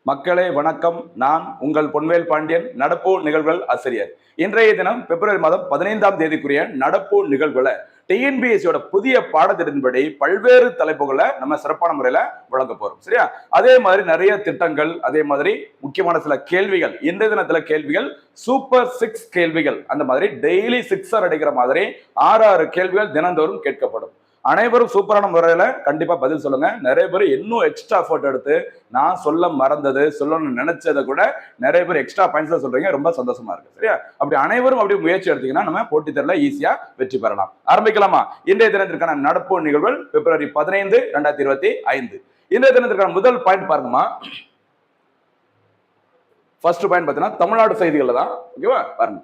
மக்களே வணக்கம். நான் உங்கள் பொன்வேல் பாண்டியன், நடப்பு நிகழ்வுகள் ஆசிரியர். இன்றைய தினம் பிப்ரவரி மாதம் 15ஆம் தேதிக்குரிய நடப்பு நிகழ்வுகளை டிஎன்பிஎஸ்சியோட புதிய பாடத்திட்டத்தின்படி பல்வேறு தலைப்புகளை நம்ம சிறப்பான முறையில வழங்க போறோம். சரியா? அதே மாதிரி நிறைய திட்டங்கள், அதே மாதிரி முக்கியமான சில கேள்விகள், இன்றைய தினத்துல கேள்விகள் சூப்பர் 6 கேள்விகள், அந்த மாதிரி டெய்லி 6 அடிக்கிற மாதிரி 6 கேள்விகள் தினந்தோறும் கேட்கப்படும். அனைவரும் சூப்பரான முறையில கண்டிப்பா பதில் சொல்லுங்க. நிறைய பேர் இன்னும் எக்ஸ்ட்ரா எஃபோர்ட் எடுத்து நான் சொல்ல மறந்தது, சொல்லணும்னு நினைச்சதை கூட நிறைய பேர் எக்ஸ்ட்ரா பாயிண்ட்ஸ் சொல்றீங்க. ரொம்ப சந்தோஷமா இருக்கு. சரியா? அப்படி அனைவரும் அப்படி முயற்சி எடுத்தீங்கன்னா நம்ம போட்டித் தேர்வுல ஈஸியா வெற்றி பெறலாம். ஆரம்பிக்கலாமா? இன்றைய தினத்திற்கான நடப்பு நிகழ்வுகள் பிப்ரவரி 15, 2025. இன்றைய தினத்திற்கான முதல் பாயிண்ட் பாருங்கம்மா. ஃபர்ஸ்ட் பாயிண்ட் பார்த்தீங்கன்னா தமிழ்நாடு செய்திகள் தான். ஓகேவா? பாருங்க.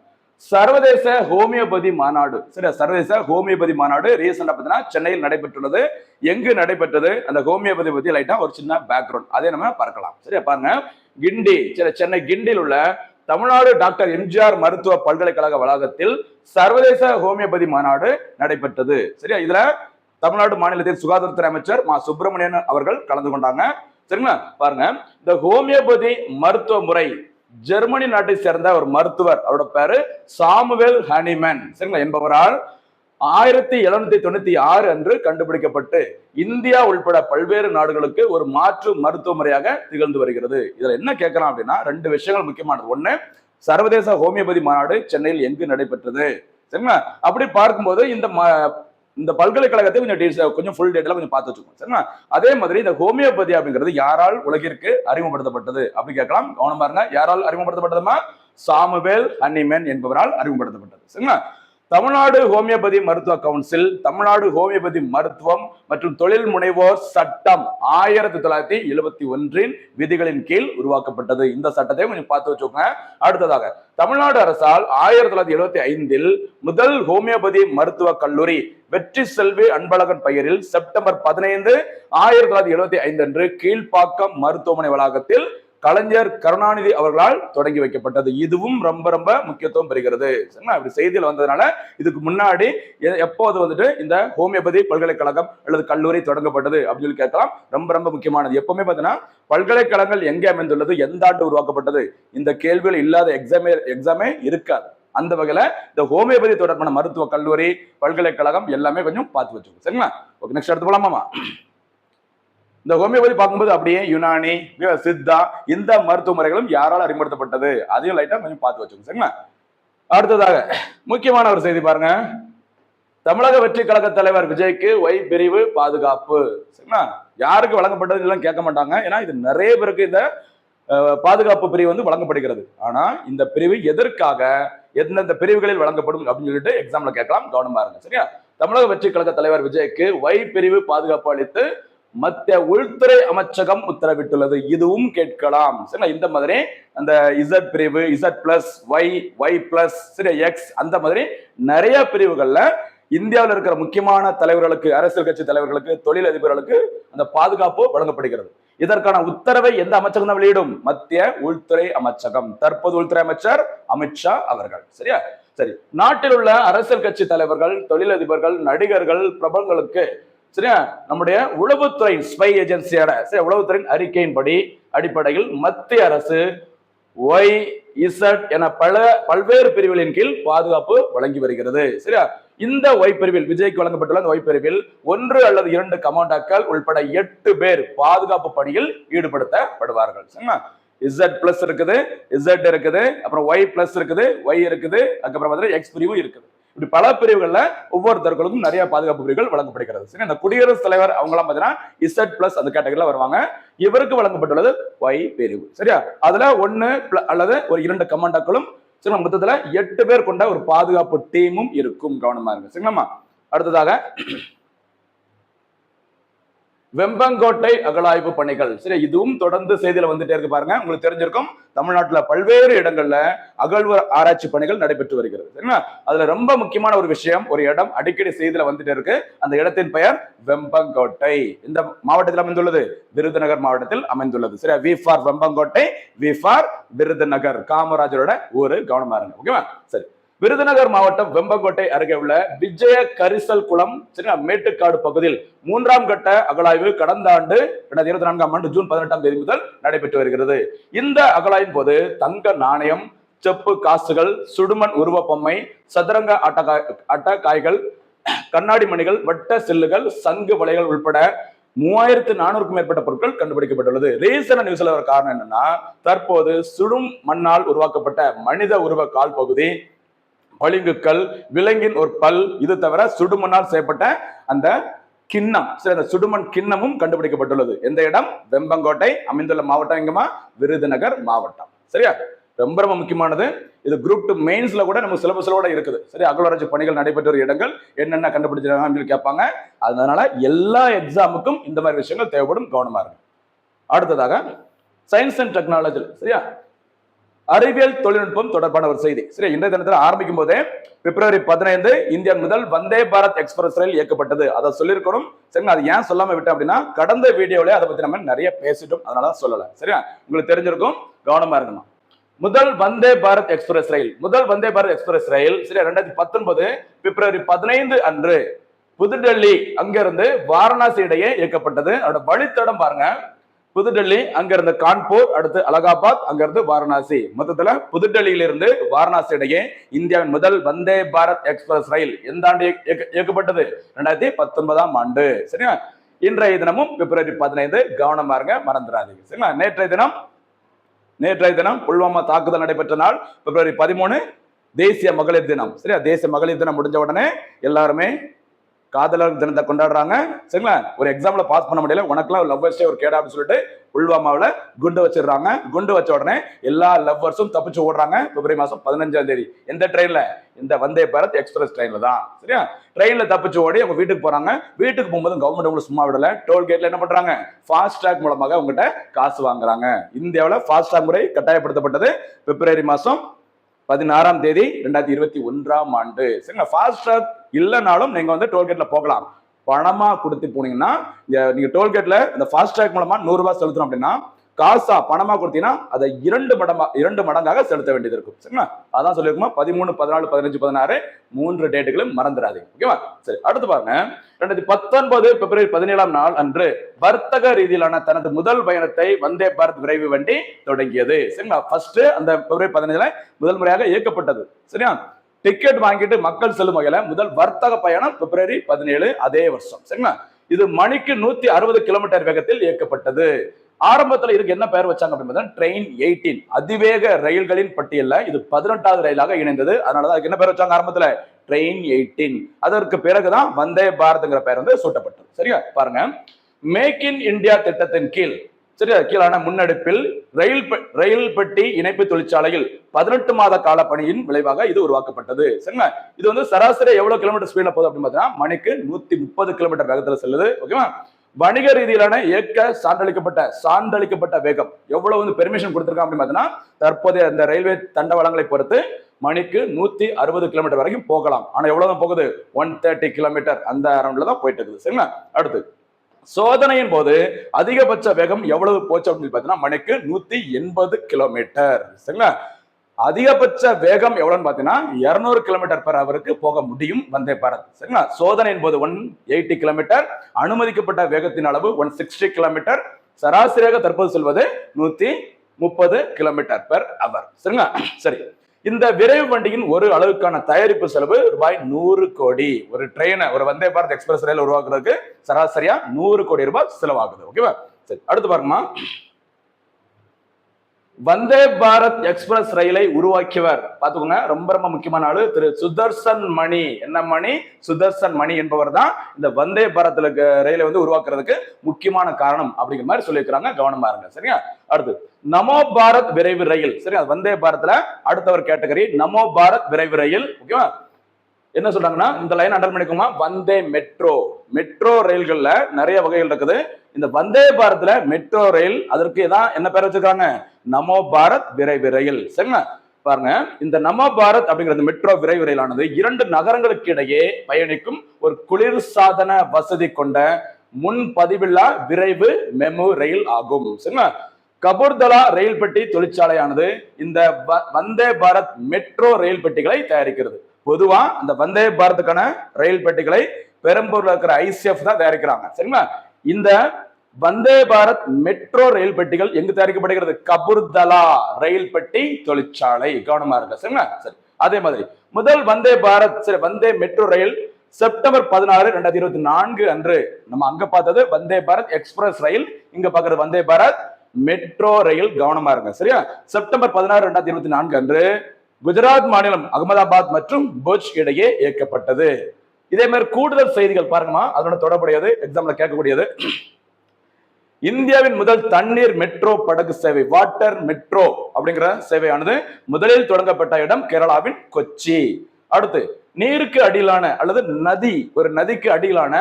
சர்வதேச ஹோமியோபதி மாநாடு. சரியா? சர்வதேச ஹோமியோபதி மாநாடு ரீசெண்டா பார்த்தீங்கன்னா சென்னையில் நடைபெற்றுள்ளது. எங்கு நடைபெற்றது, அந்த ஹோமியோபதி பத்தி லைட்டா ஒரு சின்ன பேக்ரவுண்ட் அதை நம்ம பார்க்கலாம். சரியா? பாருங்க. கிண்டி, சென்னை கிண்டியில் உள்ள தமிழ்நாடு டாக்டர் எம்ஜிஆர் மருத்துவ பல்கலைக்கழக வளாகத்தில் சர்வதேச ஹோமியோபதி மாநாடு நடைபெற்றது. சரியா? இதுல தமிழ்நாடு மாநிலத்தின் சுகாதாரத்துறை அமைச்சர் மா சுப்பிரமணியன் அவர்கள் கலந்து கொண்டாங்க. சரிங்களா? பாருங்க. இந்த ஹோமியோபதி மருத்துவ முறை ஜெர்மனி நாட்டை சேர்ந்த ஒரு மருத்துவர், அவரோட பேரு சாமுவேல் ஹனிமேன், சரிங்களா, என்பவரால் 1796 அன்று கண்டுபிடிக்கப்பட்டு இந்தியா உள்பட பல்வேறு நாடுகளுக்கு ஒரு மாற்று மருத்துவ முறையாக திகழ்ந்து வருகிறது. இதுல என்ன கேட்கலாம் அப்படின்னா, 2 விஷயங்கள் முக்கியமானது. ஒண்ணு, சர்வதேச ஹோமியோபதி மாநாடு சென்னையில் எங்கு நடைபெற்றது. சரிங்களா? அப்படி பார்க்கும்போது இந்த பல்கலைக்கழகத்தை கொஞ்சம் ஃபுல் டேட்டா கொஞ்சம் பார்த்து வச்சுக்கோங்க. சரிங்களா? அதே மாதிரி இந்த ஹோமியோபதி அப்படிங்கிறது யாரால் உலகிற்கு அறிமுகப்படுத்தப்பட்டது அப்படி கேட்கலாம். கவனம் பாருங்க. யாரால் அறிமுகப்படுத்தப்பட்டதுமா? சாமுவேல் ஹனிமேன் என்பவரால் அறிமுகப்படுத்தப்பட்டது. சரிங்களா? தமிழ்நாடு ஹோமியோபதி மருத்துவ கவுன்சில் தமிழ்நாடு ஹோமியோபதி மருத்துவம் மற்றும் தொழில் முனைவோர் சட்டம் 1971 விதிகளின் கீழ் உருவாக்கப்பட்டது. இந்த சட்டத்தை கொஞ்சம் பார்த்து வச்சுக்கோங்க. அடுத்ததாக தமிழ்நாடு அரசால் 1975 முதல் ஹோமியோபதி மருத்துவ கல்லூரி வெற்றி செல்வி அன்பழகன் பெயரில் செப்டம்பர் 15, 1975 அன்று கீழ்ப்பாக்கம் மருத்துவமனை வளாகத்தில் கலைஞர் கருணாநிதி அவர்களால் தொடங்கி வைக்கப்பட்டது. இதுவும் ரொம்ப ரொம்ப முக்கியத்துவம் பெறுகிறது. இப்படி செய்தியில் வந்ததுனால இதுக்கு முன்னாடி எப்போது வந்துட்டு இந்த ஹோமியோபதி பல்கலைக்கழகம் அல்லது கல்லூரி தொடங்கப்பட்டது அப்படின்னு சொல்லி கேட்கலாம். ரொம்ப ரொம்ப முக்கியமானது. எப்பவுமே பார்த்தீங்கன்னா பல்கலைக்கழகங்கள் எங்கே அமைந்துள்ளது, எந்த ஆண்டு உருவாக்கப்பட்டது, இந்த கேள்விகள் இல்லாத எக்ஸாமே இருக்காது. அந்த வகையில இந்த ஹோமியோபதி தொடர்பான மருத்துவ கல்லூரி பல்கலைக்கழகம் எல்லாமே கொஞ்சம் பார்த்து வச்சுக்கோங்க. சரிங்களா? ஓகே, நெக்ஸ்ட் எடுத்து போலாமாமா? இந்த ஹோமியோபதி பார்க்கும்போது அப்படியே யுனானி, சித்தா, இந்த மருத்துவ முறைகளும் யாரால் அறிமுகப்படுத்தப்பட்டது அதையும் லைட்டா கொஞ்சம் பார்த்து வச்சுக்கோங்க. சரிங்களா? அடுத்ததாக முக்கியமான ஒரு செய்தி பாருங்க. தமிழக வெற்றி கழக தலைவர் விஜய்க்கு ஒய் பிரிவு பாதுகாப்பு. சரிங்களா? யாருக்கு வழங்கப்பட்டது எல்லாம் கேட்க மாட்டாங்க. ஏன்னா இது நிறைய பேருக்கு இந்த பாதுகாப்பு பிரிவு வந்து வழங்கப்படுகிறது. ஆனா இந்த பிரிவு எதற்காக, எந்தெந்த பிரிவுகளில் வழங்கப்படும் அப்படின்னு சொல்லிட்டு எக்ஸாம்ல கேட்கலாம். கவனமா இருங்க. சரியா? தமிழக வெற்றி கழக தலைவர் விஜய்க்கு ஒய் பிரிவு பாதுகாப்பு அளித்து மத்திய உள்துறை அமைச்சகம் உத்தரவிட்டுள்ளது. இதுவும் கேட்கலாம். சரி, இந்த மாதிரி அந்த இசட் பிரிவு, இசட் பிளஸ், ஒய் பிளஸ், சரி, எக்ஸ், அந்த மாதிரி நிறைய பிரிவுகள்ல இந்தியாவில் இருக்கிற முக்கியமான தலைவர்களுக்கு, அரசியல் கட்சி தலைவர்களுக்கு, தொழில் அதிபர்களுக்கு அந்த பாதுகாப்பு வழங்கப்படுகிறது. இதற்கான உத்தரவை எந்த அமைச்சகம் தான் வெளியிடும்? மத்திய உள்துறை அமைச்சகம். தற்போது உள்துறை அமைச்சர் அமித்ஷா அவர்கள். சரியா? சரி, நாட்டில் உள்ள அரசியல் கட்சி தலைவர்கள், தொழிலதிபர்கள், நடிகர்கள், பிரபலங்களுக்கு சரியா நம்முடைய உளவுத்துறை ஸ்பை ஏஜென்சியோட உளவுத்துறையின் அறிக்கையின்படி அடிப்படையில் மத்திய அரசு ஒய், இசட் என பல்வேறு பிரிவுகளின் கீழ் பாதுகாப்பு வழங்கி வருகிறது. சரியா? இந்த ஒய் பிரிவில் விஜய்க்கு வழங்கப்பட்டுள்ள இந்த ஒய் பிரிவில் 1 அல்லது 2 கமாண்டோக்கள் உள்பட 8 பேர் பாதுகாப்பு பணியில் ஈடுபடுத்தப்படுவார்கள். சரிங்களா? இசட் பிளஸ் இருக்குது, இசட் இருக்குது, அப்புறம் ஒய் பிளஸ் இருக்குது, ஒய் இருக்குது, அதுக்கப்புறம் பார்த்தீங்கன்னா எக்ஸ் பிரிவு இருக்குது. இப்படி பல பிரிவுகள்ல ஒவ்வொருத்தர்களுக்கும் நிறைய பாதுகாப்பு பிரிவுகள் வழங்கப்படுகிறது. சரி, இந்த குடியரசுத் தலைவர் அவங்களாம் பாத்தீங்கன்னா இசட் பிளஸ் அந்த கேட்டகரியில வருவாங்க. இவருக்கு வழங்கப்பட்டுள்ளது ஒய் பிரிவு. சரியா? அதுல 1 அல்லது ஒரு 2 கமாண்டோக்களும், சரி, மொத்தத்துல 8 பேர் கொண்ட ஒரு பாதுகாப்பு டீமும் இருக்கும். கவனமா இருக்கு. சரிங்களா? அடுத்ததாக வெம்பங்கோட்டை அகழாய்வு பணிகள். சரி, இதுவும் தொடர்ந்து செய்தியில வந்துட்டே இருக்கு. பாருங்க, உங்களுக்கு தெரிஞ்சிருக்கும் தமிழ்நாட்டுல பல்வேறு இடங்கள்ல அகழ்வு ஆராய்ச்சி பணிகள் நடைபெற்று வருகிறது. சரிங்களா? அதுல ரொம்ப முக்கியமான ஒரு விஷயம், ஒரு இடம் அடிக்கடி செய்தியில வந்துட்டே இருக்கு. அந்த இடத்தின் பெயர் வெம்பங்கோட்டை. இந்த மாவட்டத்தில் அமைந்துள்ளது, விருதுநகர் மாவட்டத்தில் அமைந்துள்ளது. சரியா? V for Vembakottai, V for Virudhunagar, காமராஜரோட ஊரு. கவனமா இருங்க. ஓகேவா? சரி, விருதுநகர் மாவட்டம் வெம்பங்கோட்டை அருகே உள்ள விஜய கரிசல் குளம் மேட்டுக்காடு பகுதியில் 3ஆம் கட்ட அகழாய்வு கடந்த ஆண்டு 2024ஆம் ஆண்டு ஜூன் 18ஆம் தேதி முதல் நடைபெற்று வருகிறது. இந்த அகழாய்வின் போது தங்க நாணயம், செப்பு காசுகள், சுடுமண் உருவ பொம்மை, சதுரங்க அட்ட காய்கள், கண்ணாடி மணிகள், வட்ட சில்லுகள், சங்கு வலைகள் உட்பட 3400க்கும் மேற்பட்ட பொருட்கள் கண்டுபிடிக்கப்பட்டுள்ளது. ரீசன நியூஸ்ல ஒரு காரணம் என்னன்னா, தற்போது சுடும் மண்ணால் உருவாக்கப்பட்ட மனித உருவ கால் பகுதி, பளிங்குக்கல், விலங்கின் ஒரு பல், இது தவிர சுடுமண்ணால் செய்யப்பட்ட அந்த கிண்ணம், அந்த சுடுமண் கிண்ணமும் கண்டுபிடிக்கப்பட்டுள்ளது. எந்த இடம்? வெம்பங்கோட்டை. அமைந்துள்ள மாவட்டம் எங்கம்மா? விருதுநகர் மாவட்டம். சரியா? ரொம்ப ரொம்ப முக்கியமானது. இது குரூப் 2 மெயின்ஸ்ல கூட நம்ம சிலபஸ்ல இருக்குது. சரி, அகழ்வாராய்ச்சி பணிகள் நடைபெற்ற இடங்கள் என்னென்ன கண்டுபிடிச்சிருக்காங்க கேட்பாங்க. அதனால எல்லா எக்ஸாமுக்கும் இந்த மாதிரி விஷயங்கள் தேவைப்படும், கவனமா இருக்கு. அடுத்ததாக சயின்ஸ் அண்ட் டெக்னாலஜி. சரியா, அறிவியல் தொழில்நுட்பம் தொடர்பான ஒரு செய்தி. சரி, இன்றைய தினத்தில் ஆரம்பிக்கும் போதே பிப்ரவரி 15 இந்தியா முதல் வந்தே பாரத் எக்ஸ்பிரஸ் ரயில் இயக்கப்பட்டது. அதை சொல்லியிருக்கணும். சரிங்களா, அது ஏன் சொல்லாம விட்டேன் அப்படின்னா, கடந்த வீடியோல அதை பத்தி நம்ம நிறைய பேசிட்டோம், அதனால சொல்லல. சரியா, உங்களுக்கு தெரிஞ்சிருக்கும், கவனமா இருக்கணும். முதல் வந்தே பாரத் எக்ஸ்பிரஸ் ரயில், முதல் வந்தே பாரத் எக்ஸ்பிரஸ் ரயில் சரியா 2019 பிப்ரவரி 15 அன்று புதுடெல்லி அங்கிருந்து வாரணாசி இடையே இயக்கப்பட்டது. அதோட வழித்தடம் பாருங்க, புதுடெல்லி அங்கிருந்து கான்பூர், அடுத்து அலகாபாத், அங்கிருந்து வாரணாசி. மொத்தத்துல புதுடெல்லியிலிருந்து வாரணாசி இடையே இந்தியாவின் முதல் வந்தே பாரத் எக்ஸ்பிரஸ் ரயில் எந்த ஆண்டு இயக்கப்பட்டது? 2019ஆம் ஆண்டு. சரியா, இன்றைய தினமும் பிப்ரவரி 15, கவனமா இருங்க, மறந்துடாதீங்க. சரிங்களா, நேற்றைய தினம் புல்வாமா தாக்குதல் நடைபெற்ற நாள் பிப்ரவரி 13, தேசிய மகளிர் தினம். சரியா, தேசிய மகளிர் தினம் முடிஞ்ச உடனே எல்லாருமே காதலர் தினத்தை கொண்டாடுறாங்க. சரிங்களா, ஒரு எக்ஸாம்ல பாஸ் பண்ண முடியல, உனக்குலாம் லவ்வர்ஸே ஒரு கேடா அப்படின்னு சொல்லிட்டு புல்வாமாவில் குண்டு வச்சிடுறாங்க. குண்டு வச்ச உடனே எல்லா லவ்வர்ஸும் தப்பிச்சு ஓடுறாங்க. பிப்ரவரி மாசம் 15ஆம் தேதி எந்த ட்ரெயின்ல? இந்த வந்தே பாரத் எக்ஸ்பிரஸ் ட்ரெயின்ல தான். சரியா, ட்ரெயின்ல தப்பிச்சு ஓடி அவங்க வீட்டுக்கு போறாங்க. வீட்டுக்கு போகும்போது கவர்மெண்ட் உங்களுக்கு சும்மா விடல, டோல்கேட்ல என்ன பண்றாங்க? ஃபாஸ்டாக் மூலமாக உங்ககிட்ட காசு வாங்குறாங்க. இந்தியாவில் ஃபாஸ்டாக் முறை கட்டாயப்படுத்தப்பட்டது பிப்ரவரி மாசம் 16ஆம் தேதி 2021ஆம் ஆண்டு. சரிங்களா, ஃபாஸ்டாக் இல்லைனாலும் நீங்க வந்து டோல்கேட்ல போகலாம். பணமா கொடுத்து போனீங்கன்னா, நீங்க டோல்கேட்ல இந்த ஃபாஸ்டாக் மூலமா 100 ரூபாய் செலுத்தணும் அப்படின்னா, காசா பணமா கொடுத்தீங்கன்னா அதை 2 மடங்காக செலுத்த வேண்டியது இருக்கும். சரிங்களா, அதான் சொல்லியிருக்கோம். 13, 14, 15, 16 3 டேட்டுகளும் மறந்துடாதீங்க. ஓகேவா? சரி, அடுத்து பாருங்க. 2019 பிப்ரவரி 17ஆம் நாள் அன்று வர்த்தக ரீதியிலான தனது முதல் பயணத்தை வந்தே பாரத் விரைவு வண்டி தொடங்கியது. சரிங்களா, ஃபர்ஸ்ட் அந்த பிப்ரவரி 15 முதல் முறையாக இயக்கப்பட்டது. சரியா, டிக்கெட் வாங்கிட்டு மக்கள் செல்லும் வகையில முதல் வர்த்தக பயணம் பிப்ரவரி 17 அதே வருஷம். சரிங்களா, இது மணிக்கு 160 கிலோமீட்டர் வேகத்தில் இயக்கப்பட்டது. ஆரம்பத்தில் இதுக்கு என்ன பெயர் வச்சாங்க அப்படின்னு ட்ரெயின் 18, அதிவேக ரயில்களின் பட்டியல்ல இது 18வது ரயிலாக இணைந்தது. அதனாலதான் அதுக்கு என்ன பெயர் வச்சாங்க ஆரம்பத்துல? ட்ரெயின் 18. அதற்கு பிறகுதான் வந்தே பாரத்ங்கிற பெயர் வந்து சூட்டப்பட்டது. சரியா, பாருங்க, மேக் இன் இந்தியா திட்டத்தின் கீழ் சரியா கீழான முன்னெடுப்பில் ரயில் பெட்டி இணைப்பு தொழிற்சாலையில் 18 மாத கால பணியின் விளைவாக இது உருவாக்கப்பட்டது. சரிங்களா, இது வந்து சராசரி எவ்வளவு கிலோமீட்டர் ஸ்பீட்ல போகுது அப்படின்னு பார்த்தீங்கன்னா, மணிக்கு 130 கிலோமீட்டர் வேகத்துல செல்லுது. ஓகேவா, வணிக ரீதியிலான இயக்க சான்றளிக்கப்பட்ட வேகம் எவ்வளவு வந்து பெர்மிஷன் கொடுத்திருக்காங்க அப்படின்னு பார்த்தீங்கன்னா, தற்போதைய இந்த ரயில்வே தண்டவாளங்களை பொறுத்து மணிக்கு 160 கிலோமீட்டர் வரைக்கும் போகலாம். ஆனா எவ்வளவுதான் போகுது? 130 கிலோமீட்டர் அந்த அரௌண்ட்ல தான் போயிட்டு இருக்குது. சரிங்களா, அடுத்து சோதனையின் போது அதிகபட்ச வேகம் எவ்வளவு போச்சு அப்படின்னு பார்த்தீங்கன்னா, மணிக்கு 180 கிலோமீட்டர். சரிங்களா, அதிகபட்ச வேகம் எவ்வளவுன்னு பாத்தீங்கன்னா 200 கிலோமீட்டர் பெர் ஹவருக்கு போக முடியும் வந்தே பாரத். சரிங்களா, சோதனையின் போது 180 கிலோமீட்டர், அனுமதிக்கப்பட்ட வேகத்தின் அளவு 160 கிலோமீட்டர், சராசரியாக தற்போது செல்வது 130 கிலோமீட்டர் பெர் ஹவர். சரிங்களா, சரி, இந்த விரைவு வண்டியின் ஒரு அளவுக்கான தயாரிப்பு செலவு ரூபாய் 100 கோடி. ஒரு ட்ரெயினை, ஒரு வந்தே பாரத் எக்ஸ்பிரஸ் ரயில் உருவாக்குறதுக்கு சராசரியா 100 கோடி ரூபாய் செலவாகுது. ஓகேவா, சரி, அடுத்து பாருங்கம்மா. வந்தே பாரத் எக்ஸ்பிரஸ் ரயிலை உருவாக்கியவர் பாத்துக்கோங்க, ரொம்ப ரொம்ப முக்கியமான ஆளு, திரு சுதர்சன் மணி. என்ன மணி? சுதர்சன் மணி என்பவர் தான் இந்த வந்தே பாரத் ரயிலை வந்து உருவாக்குறதுக்கு முக்கியமான காரணம் அப்படிங்கிற மாதிரி சொல்லியிருக்கிறாங்க. கவனமா இருங்க. சரியா, அடுத்து நமோ பாரத் விரைவு ரயில். சரியா, வந்தே பாரத்ல அடுத்தவர் கேட்டகரி நமோ பாரத் விரைவு ரயில். ஓகேவா, என்ன சொல்றாங்கன்னா, இந்த லைன் அண்டர் பண்ணிக்கோமா, வந்தே மெட்ரோ ரயில்கள்ல நிறைய வகைகள் இருக்குது. இந்த வந்தே பாரத்ல மெட்ரோ ரயில், அதற்கு தான் என்ன பேர் வச்சிருக்காங்க? நமோ பாரத் விரைவு ரயில். சரிங்களா, பாருங்க, இந்த நமோ பாரத் அப்படிங்கிறது மெட்ரோ விரைவு ரயிலானது 2 நகரங்களுக்கு இடையே பயணிக்கும் ஒரு குளிர்சாதன வசதி கொண்ட முன்பதிவில்லா விரைவு மெமு ரயில் ஆகும். சரிங்களா, கபூர்தலா ரயில் பெட்டி தொழிற்சாலையானது இந்த வந்தே பாரத் மெட்ரோ ரயில் பெட்டிகளை தயாரிக்கிறது. பொதுவா அந்த வந்தே பாரத்துக்கான ரயில் பெட்டிகளை பெரம்பூர்ல இருக்கிற ஐசிஎஃப் தான் தயாரிக்கிறாங்க. சரிங்களா? இந்த வந்தே பாரத் மெட்ரோ ரயில் பெட்டிகள் எங்கு தயாரிக்கப்படுகிறது? கபூர்தலா ரயில் பெட்டி தொழிற்சாலை. கவனமா இருக்க. சரிங்களா? சரி. அதே மாதிரி முதல் வந்தே பாரத் வந்தே மெட்ரோ ரயில் செப்டம்பர் 16, 2024 அன்று நம்ம அங்க பார்த்தது வந்தே பாரத் எக்ஸ்பிரஸ் ரயில், இங்க பாக்குறது வந்தே பாரத் மெட்ரோ ரயில். கவனமா இருங்க. சரியா? செப்டம்பர் 16, 2024 அன்று குஜராத் மாநிலம் அகமதாபாத் மற்றும் புஜ் இடையே இயக்கப்பட்டது. இதே மாதிரி கூடுதல் செய்திகள் பாருங்கம்மா, அதோட தொடர்புடையது, எக்ஸாம்ல கேட்கக்கூடியது. இந்தியாவின் முதல் தண்ணீர் மெட்ரோ படகு சேவை வாட்டர் மெட்ரோ அப்படிங்கிற சேவையானது முதலில் தொடங்கப்பட்ட இடம் கேரளாவின் கொச்சி. அடுத்து நீருக்கு அடியிலான அல்லது ஒரு நதிக்கு அடியிலான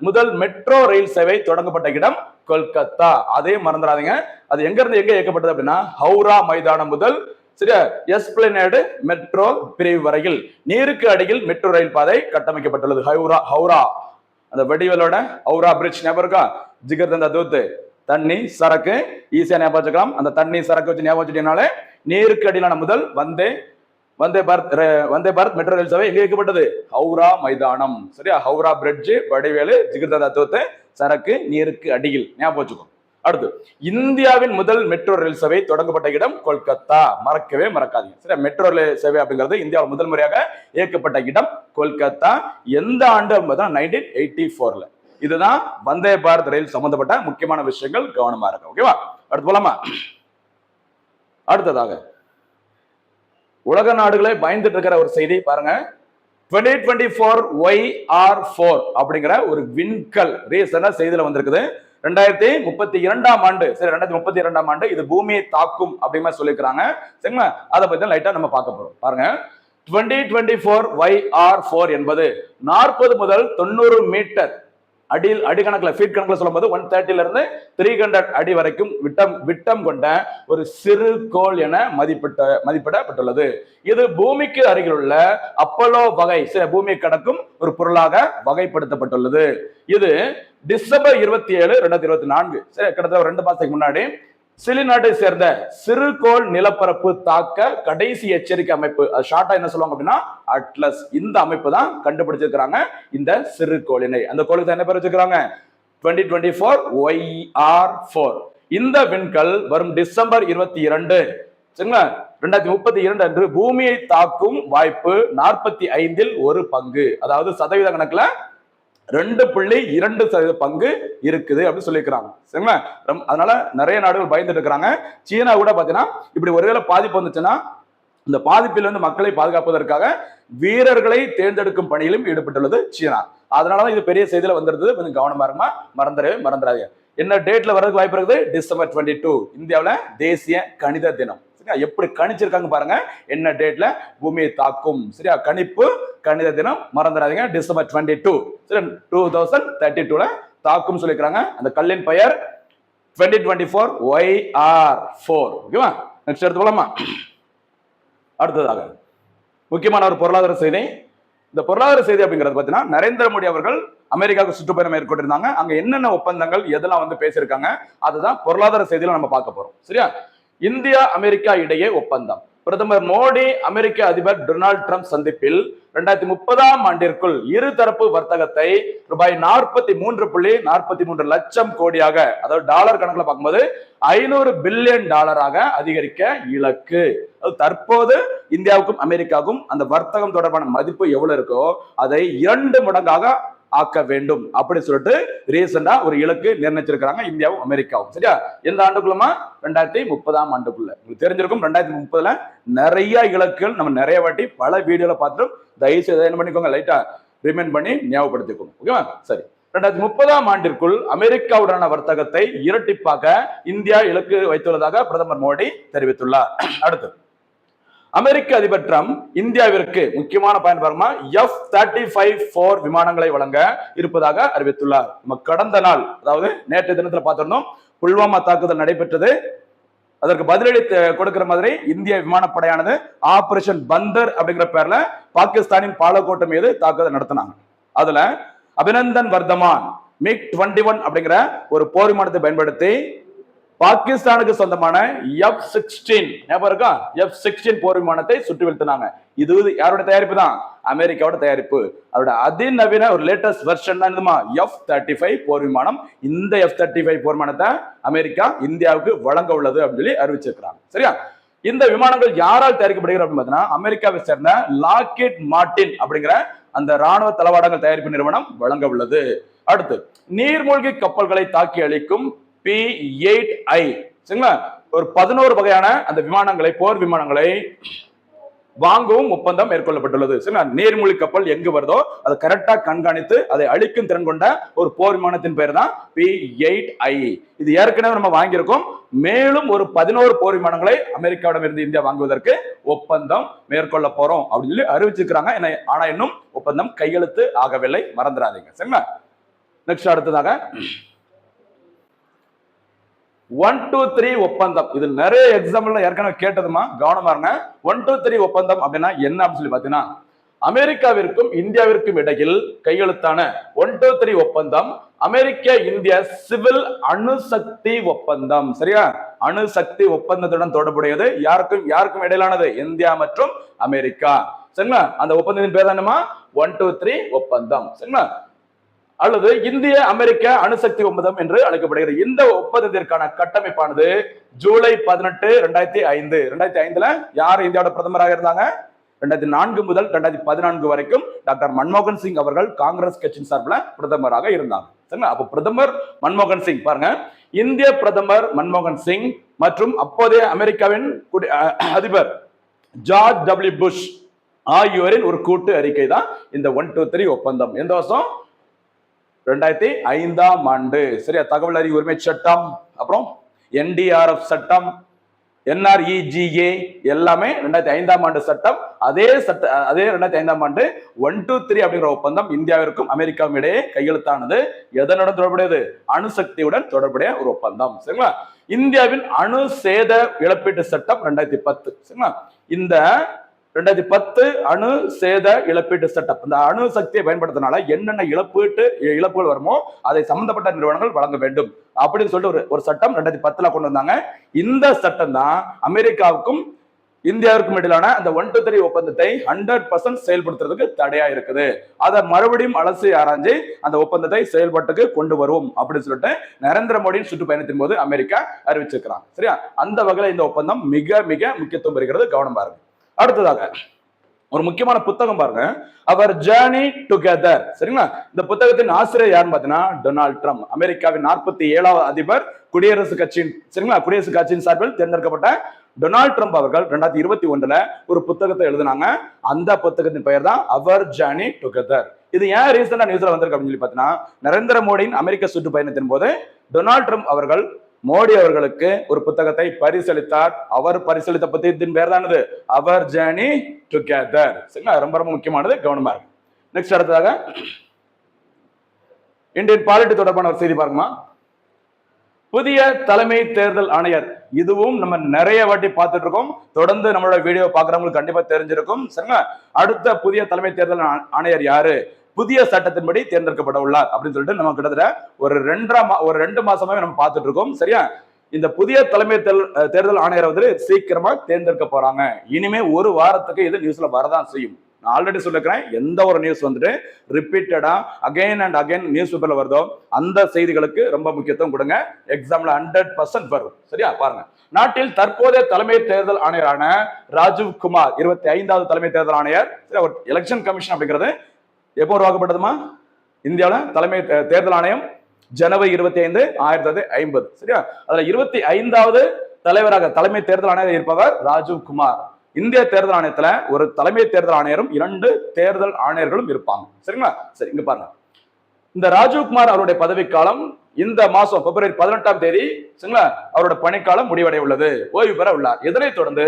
முதல் மெட்ரோ ரயில் சேவை தொடங்கப்பட்ட இடம் கொல்கத்தா. அதே மறந்துடாதீங்க. அது எங்க இருந்து எங்க இயக்கப்பட்டது அப்படின்னா ஹவுரா மைதானம் முதல் சரியா எஸ்பிளனேடு மெட்ரோ பிரிவு வரையில் நீருக்கு அடியில் மெட்ரோ ரயில் பாதை கட்டமைக்கப்பட்டுள்ளது. ஹவுரா அந்த வடிவலோட ஹவுரா பிரிட்ஜ் ஞாபகம் இருக்கா? ஜிகர் தந்தா தூத்து தண்ணி சரக்கு ஈஸியா ஞாபகம் வச்சுக்கலாம். அந்த தண்ணி சரக்கு வச்சு ஞாபகம் வச்சுட்டீங்கனாலே நீருக்கு அடியிலான முதல் வந்தே பாரத் மெட்ரோ ரயில் சேவை எங்க இயக்கப்பட்டது? ஹவுரா மைதானம். சரியா? ஹவுரா பிரிட்ஜ் வடிவேலு ஜிகர் தந்தா தூத்து சரக்கு நீருக்கு அடியில் ஞாபகம் வச்சுக்கோ. அடுத்து இந்தியாவின் முதல் மெட்ரோ ரயில் சேவை தொடங்கப்பட்ட இடம் கொல்கத்தா. மறக்கவே மறக்காதீங்க. சரியா? மெட்ரோ ரயில் சேவை அப்படிங்கிறது இந்தியாவில் முதல் முறையாக இயக்கப்பட்ட இடம் கொல்கத்தா. எந்த ஆண்டு? 1984ல. இதுதான் வந்தே பாரத் ரயில் சம்பந்தப்பட்ட முக்கியமான விஷயங்கள். கவனமா இருக்கு. ஓகேவா? அடுத்து போலாமா? அடுத்ததாக உலக நாடுகளை பயந்துட்டு இருக்கிற ஒரு செய்தி பாருங்க. 2024 YR4 அப்படிங்கிற ஒரு விண்கல் ரீசெண்டா செய்தியில வந்திருக்குது. 2032ஆம் ஆண்டு, சரி 2032ஆம் ஆண்டு இது பூமியை தாக்கும் அப்படிங்கிற சொல்லியிருக்காங்க. சரிங்களா? அதை பத்தி லைட்டா நம்ம பார்க்க போறோம். பாருங்க, 2024 YR4 என்பது 40 முதல் 90 மீட்டர் அடிக்கணக்கில் ஃபீட் கணக்கில் சொல்லும்போது 130ல இருந்து 300 அடி வரைக்கும் விட்டம் கொண்ட ஒரு சிறு கோள் என மதிப்பிடப்பட்டுள்ளது. இது பூமிக்கு அருகில் உள்ள அப்போலோ வகை பூமியை கடக்கும் ஒரு பொருளாக வகைப்படுத்தப்பட்டுள்ளது. இது டிசம்பர் 27, 2024 கிட்டத்தட்ட 2 மாசத்துக்கு முன்னாடி சிலி நாட்டை சேர்ந்த சிறுகோள் நிலப்பரப்பு தாக்க கடைசி எச்சரிக்கை அமைப்பு, ஷார்ட்டா என்ன சொல்லுவாங்க அப்படின்னா அட்லஸ், இந்த அமைப்பு தான் கண்டுபிடிச்சிருக்காங்க இந்த சிறுகோளினை. அந்த கோளுக்கு என்ன பேர் வச்சிருக்காங்க? 2024 YR4. இந்த விண்கல் வரும் டிசம்பர் 22 சரிங்களா 2032 அன்று பூமியை தாக்கும் வாய்ப்பு 45ல் 1 அதாவது சதவீத கணக்குல 2.2% பங்கு இருக்குது அப்படின்னு சொல்லியிருக்கிறாங்க. சரிங்களா? அதனால நிறைய நாடுகள் பயந்துட்டு இருக்கிறாங்க. சீனா கூட பாத்தீங்கன்னா இப்படி ஒருவேளை பாதிப்பு வந்துச்சுன்னா இந்த பாதிப்பிலிருந்து மக்களை பாதுகாப்பதற்காக வீரர்களை தேர்ந்தெடுக்கும் பணியிலும் ஈடுபட்டுள்ளது சீனா. அதனாலதான் இது பெரிய செய்தியில வந்துருது. கொஞ்சம் கவனமா இருக்குமா, மறந்துடாதீங்க. என்ன டேட்ல வர்றதுக்கு வாய்ப்பு இருக்குது? டிசம்பர் 22 இந்தியாவில தேசிய கணித தினம். எப்படி கணிச்சிருக்காங்க பாருங்க, என்ன டேட்ல பூமியை தாக்கும். சரியா? கணிப்பு கணித தினம் மறந்துடாதீங்க. டிசம்பர் 22 2032ல தாக்கும் சொல்லிக்கிறாங்க. அந்த கல்லின் பெயர் 2024 YR4. ஓகேவா? நெக்ஸ்ட் எடுத்து போலாமா? அடுத்ததாக முக்கியமான ஒரு பொருளாதார செய்தி. இந்த பொருளாதார செய்தி அப்படிங்கிறது பார்த்தீங்கன்னா நரேந்திர மோடி அவர்கள் அமெரிக்காவுக்கு சுற்றுப்பயணம் மேற்கொண்டிருந்தாங்க. அங்க என்னென்ன ஒப்பந்தங்கள் எதெல்லாம் பேசியிருக்காங்க அதுதான் பொருளாதார செய்தியில நம்ம பார்க்க போறோம். சரியா? இந்தியா அமெரிக்கா இடையே ஒப்பந்தம். பிரதமர் மோடி அமெரிக்க அதிபர் டொனால்டு டிரம்ப் சந்திப்பில் 2030ஆம் ஆண்டிற்குள் இருதரப்பு வர்த்தகத்தை ரூபாய் 43.43 லட்சம் கோடியாக, அதாவது டாலர் கணக்குல பார்க்கும்போது 500 பில்லியன் டாலராக அதிகரிக்க இலக்கு. தற்போது இந்தியாவுக்கும் அமெரிக்காவுக்கும் அந்த வர்த்தகம் தொடர்பான மதிப்பு எவ்வளவு இருக்கோ அதை 2 மடங்காக ஆக்க வேண்டும் அப்படி சொல்லிட்டு ரீசெண்டா ஒரு இலக்கு நிர்ணயிச்சிருக்காங்க இந்தியாவும் அமெரிக்காவும். சரியா? எந்த ஆண்டுக்குள்ளமா? 2030ஆம் ஆண்டுக்குள்ள. உங்களுக்கு தெரிஞ்சிருக்கும் 2030ல நிறைய இலக்குகள் நம்ம நிறைய வாட்டி பல வீடியோல பார்த்துட்டு தயவு செய்து என்ன பண்ணிக்கோங்க, லைட்டா ரிமைண்ட் பண்ணி ஞாபகப்படுத்திக்கோங்க. ஓகேவா? சரி, 2030ஆம் ஆண்டிற்குள் அமெரிக்காவுடனான வர்த்தகத்தை இரட்டிப்பாக்க இந்தியா இலக்கு வைத்துள்ளதாக பிரதமர் மோடி தெரிவித்துள்ளார். அடுத்து அமெரிக்க அதிபர் டிரம்ப் இந்தியாவிற்கு முக்கியமான பயன்பாடுமா F-35 விமானங்களை வழங்க இருப்பதாக அறிவித்துள்ளார். நம்ம கடந்த நாள், அதாவது நேற்று தினத்துல பார்த்திருந்தோம், புல்வாமா தாக்குதல் நடைபெற்றது. அதற்கு பதிலடி கொடுக்கிற மாதிரி இந்திய விமானப்படையானது ஆபரேஷன் பந்தர் அப்படிங்கிற பேர்ல பாகிஸ்தானின் பாலக்கோட்டை மீது தாக்குதல் நடத்தினாங்க. அதுல அபிநந்தன் வர்தமான் MiG-21 அப்படிங்கிற ஒரு போர் விமானத்தை பயன்படுத்தி பாகிஸ்தானுக்கு சொந்தமான F-16 ஞாபகம் இருக்கா? F-16 போர் விமானத்தை சுட்டு வீழ்த்தினாங்க. இது யாரோட தயாரிப்பு தான்? அமெரிக்காவோட தயாரிப்பு. அதோட அதிநவீன ஒரு லேட்டஸ்ட் வெர்ஷன் தான் என்னதுமா? F-35 போர் விமானம். இந்த F-35 போர் விமானத்தை அமெரிக்கா இந்தியாவுக்கு வழங்க உள்ளது அப்படின்னு சொல்லி அறிவிச்சிருக்கிறாங்க. சரியா? இந்த விமானங்கள் யாரால் தயாரிக்கப்படுகிறது அப்படின்னு பார்த்தீங்கன்னா அமெரிக்காவை சேர்ந்த லாக்ஹீட் மார்டின் அப்படிங்கிற அந்த ராணுவ தளவாடங்கள் தயாரிப்பு நிறுவனம் வழங்க உள்ளது. அடுத்து, நீர்மூழ்கி கப்பல்களை தாக்கி அளிக்கும் P-8I சரிங்களா? ஒரு 11 வகையான அந்த விமானங்களை, போர் விமானங்களை வாங்கவும் ஒப்பந்தம் மேற்கொள்ளப்பட்டுள்ளது. சரிங்களா? நீர்மூழ்கி கப்பல் எங்கு வருதோ அதை கரெக்டா கண்காணித்து அதை அழிக்கும் திறன் கொண்ட ஒரு போர் விமானத்தின் பெயர் தான் P-8I. இது ஏற்கனவே நம்ம வாங்கியிருக்கோம். மேலும் ஒரு 11 போர் விமானங்களை அமெரிக்காவிடம் இருந்து இந்தியா வாங்குவதற்கு ஒப்பந்தம் மேற்கொள்ள போறோம் அப்படின்னு சொல்லி அறிவிச்சிருக்கிறாங்க. ஆனா இன்னும் ஒப்பந்தம் கையெழுத்து ஆகவில்லை, மறந்துடாதீங்க. சரிங்களா? நெக்ஸ்ட் அடுத்ததாக 1-2-3 ஒப்பந்தம். இது நிறைய எக்ஸாம்பிள் ஏற்கனவே கேட்டதுமா, கவனமா இருங்க. 1-2-3 ஒப்பந்தம் அப்படின்னா என்ன அப்படின்னு சொல்லி பாத்தீங்கன்னா, அமெரிக்காவிற்கும் இந்தியாவிற்கும் இடையில் கையெழுத்தான 1-2-3 ஒப்பந்தம் அமெரிக்க இந்திய சிவில் அணுசக்தி ஒப்பந்தம். சரியா? அணுசக்தி ஒப்பந்தத்துடன் தொடர்புடையது. யாருக்கும் இடையிலானது? இந்தியா மற்றும் அமெரிக்கா. சரிங்களா? அந்த ஒப்பந்தத்தின் பேர் என்னமா? 1-2-3 ஒப்பந்தம். சரிங்களா? அல்லது இந்திய அமெரிக்க அணுசக்தி ஒப்பந்தம் என்று அழைக்கப்படுகிறது. இந்த ஒப்பந்தத்திற்கான கட்டமைப்பானது ஜூலை 18, 2005. 2005ல யார் இந்தியாவோட பிரதமராக இருந்தாங்க? 2004 முதல் 2014 வரைக்கும் டாக்டர் மன்மோகன் சிங் அவர்கள் காங்கிரஸ் கட்சியின் சார்பில் பிரதமராக இருந்தாங்க. சரிங்களா? அப்போ பிரதமர் மன்மோகன் சிங் பாருங்க, இந்திய பிரதமர் மன்மோகன் சிங் மற்றும் அப்போதைய அமெரிக்காவின் அதிபர் ஜார்ஜ் டபிள்யூ புஷ் ஆகியோரின் ஒரு கூட்டு அறிக்கை தான் இந்த 1-2-3 ஒப்பந்தம். எந்த வருஷம்? 2005ஆம் ஆண்டு. சரியா? தகவல் அறிவு உரிமை சட்டம், அப்புறம் NDRF சட்டம், NREGA எல்லாமே 2005ஆம் ஆண்டு சட்டம். அதே 2005ஆம் ஆண்டு 1-2-3 அப்படிங்கிற ஒப்பந்தம் இந்தியாவிற்கும் அமெரிக்காவும் இடையே கையெழுத்தானது. எதனுடன் தொடர்புடையது? அணுசக்தியுடன் தொடர்புடைய ஒரு ஒப்பந்தம். சரிங்களா? இந்தியாவின் அணு சேத இழப்பீட்டு சட்டம் 2010. சரிங்களா? இந்த 2010 அணு சேத இழப்பீட்டு சட்டம், இந்த அணு சக்தியை பயன்படுத்தினால என்னென்ன இழப்புகள் வருமோ அதை சம்பந்தப்பட்ட நிறுவனங்கள் வழங்க வேண்டும் அப்படின்னு சொல்லிட்டு ஒரு சட்டம் 2010ல கொண்டு வந்தாங்க. இந்த சட்டம் தான் அமெரிக்காவுக்கும் இந்தியாவிற்கும் இடையிலான அந்த 1-2-3 ஒப்பந்தத்தை 100% செயல்படுத்துறதுக்கு தடையா இருக்குது. அதை மறுபடியும் அலசி ஆராய்ஞ்சு அந்த ஒப்பந்தத்தை செயல்பாட்டுக்கு கொண்டு வருவோம் அப்படின்னு சொல்லிட்டு நரேந்திர மோடியின் சுற்றுப்பயணத்தின் போது அமெரிக்கா அறிவிச்சிருக்கிறாங்க. சரியா? அந்த வகையில இந்த ஒப்பந்தம் மிக மிக முக்கியத்துவம் பெறுகிறது. கவனம் பாருங்க. அடுத்ததாக ஒரு முக்கியமான புத்தகம் பாருங்க, அவர் ஜர்னி டுகெதர். சரிங்களா? இந்த புத்தகத்தின் ஆசிரியர் யாருன்னு பாத்தீங்கன்னா டொனால்ட் ட்ரம்ப், அமெரிக்காவின் 47வது அதிபர், குடியரசுக் கட்சியின் சார்பில் தேர்ந்தெடுக்கப்பட்ட டொனால்ட் ட்ரம்ப் அவர்கள் 2021ல ஒரு புத்தகத்தை எழுதினாங்க. அந்த புத்தகத்தின் பெயர் தான் அவர் ஜர்னி டுகெதர். இது ஏன் ரீசெண்டா நியூஸ்ல வந்திருக்கு அப்படின்னு சொல்லி பாத்தீங்கன்னா, நரேந்திர மோடியின் அமெரிக்க சுற்றுப்பயணத்தின் போது டொனால்ட் ட்ரம்ப் அவர்கள் மோடி அவர்களுக்கு ஒரு புத்தகத்தை பரிசளித்தார். அவர் பரிசளித்த புத்தகத்தின் பேர் தானது அவர் ஜர்னி டுகெதர். சரிங்களா? ரொம்ப ரொம்ப முக்கியமானது, கவனமா இருக்கு. நெக்ஸ்ட் அடுத்ததாக இந்தியன் பாலிட்டி தொடர்பான ஒரு செய்தி பாருங்கம்மா. புதிய தலைமை தேர்தல் ஆணையர், இதுவும் நம்ம நிறைய வாட்டி பார்த்துட்டு இருக்கோம். தொடர்ந்து நம்மளோட வீடியோ பாக்குறவங்களுக்கு கண்டிப்பா தெரிஞ்சிருக்கும். சரிங்களா? அடுத்த புதிய தலைமை தேர்தல் ஆணையர் யாரு? புதிய சட்டத்தின்படி தேர்ந்தெடுக்கப்பட உள்ளார் அப்படின்னு சொல்லிட்டு நம்ம கிட்டத்தட்ட ஒரு 2 மாசமாவே நம்ம பார்த்துட்டு இருக்கோம். சரியா? இந்த புதிய தலைமை தேர்தல் ஆணையரை வந்து சீக்கிரமா தேர்ந்தெடுக்க போறாங்க. இனிமே ஒரு வாரத்துக்கு இது நியூஸ்ல வரதான் செய்யும். நான் ஆல்ரெடி சொல்லிருக்கிறேன், எந்த ஒரு நியூஸ் வந்துட்டு ரிப்பீட்டடா அகைன் அண்ட் அகைன் நியூஸ் பேப்பர்ல வருதோ அந்த செய்திகளுக்கு ரொம்ப முக்கியத்துவம் கொடுங்க. எக்ஸாம்ல 100% வரும். சரியா? பாருங்க, நாட்டில் தற்போதைய தலைமை தேர்தல் ஆணையரான ராஜீவ் குமார் 25வது தலைமை தேர்தல் ஆணையர். ஒரு எலெக்ஷன் கமிஷன் அப்படிங்கிறது எப்போ உருவாக்கப்பட்டதுமா? இந்தியாவில் தலைமை தேர்தல் ஆணையம் ஜனவரி 25, 1950. சரியா? அதுல 25வது தலைமை தேர்தல் ஆணையர் இருப்பவர் ராஜீவ் குமார். இந்திய தேர்தல் ஆணையத்துல ஒரு தலைமை தேர்தல் ஆணையரும் 2 தேர்தல் ஆணையர்களும் இருப்பாங்க. சரிங்களா? சரி, இங்க பாருங்க, இந்த ராஜீவ் குமார் அவருடைய பதவிக்காலம் இந்த மாசம் பிப்ரவரி 18ஆம் தேதி சரிங்களா அவரோட பணிக்காலம் முடிவடைய உள்ளது, ஓய்வு பெற உள்ளார். இதனைத் தொடர்ந்து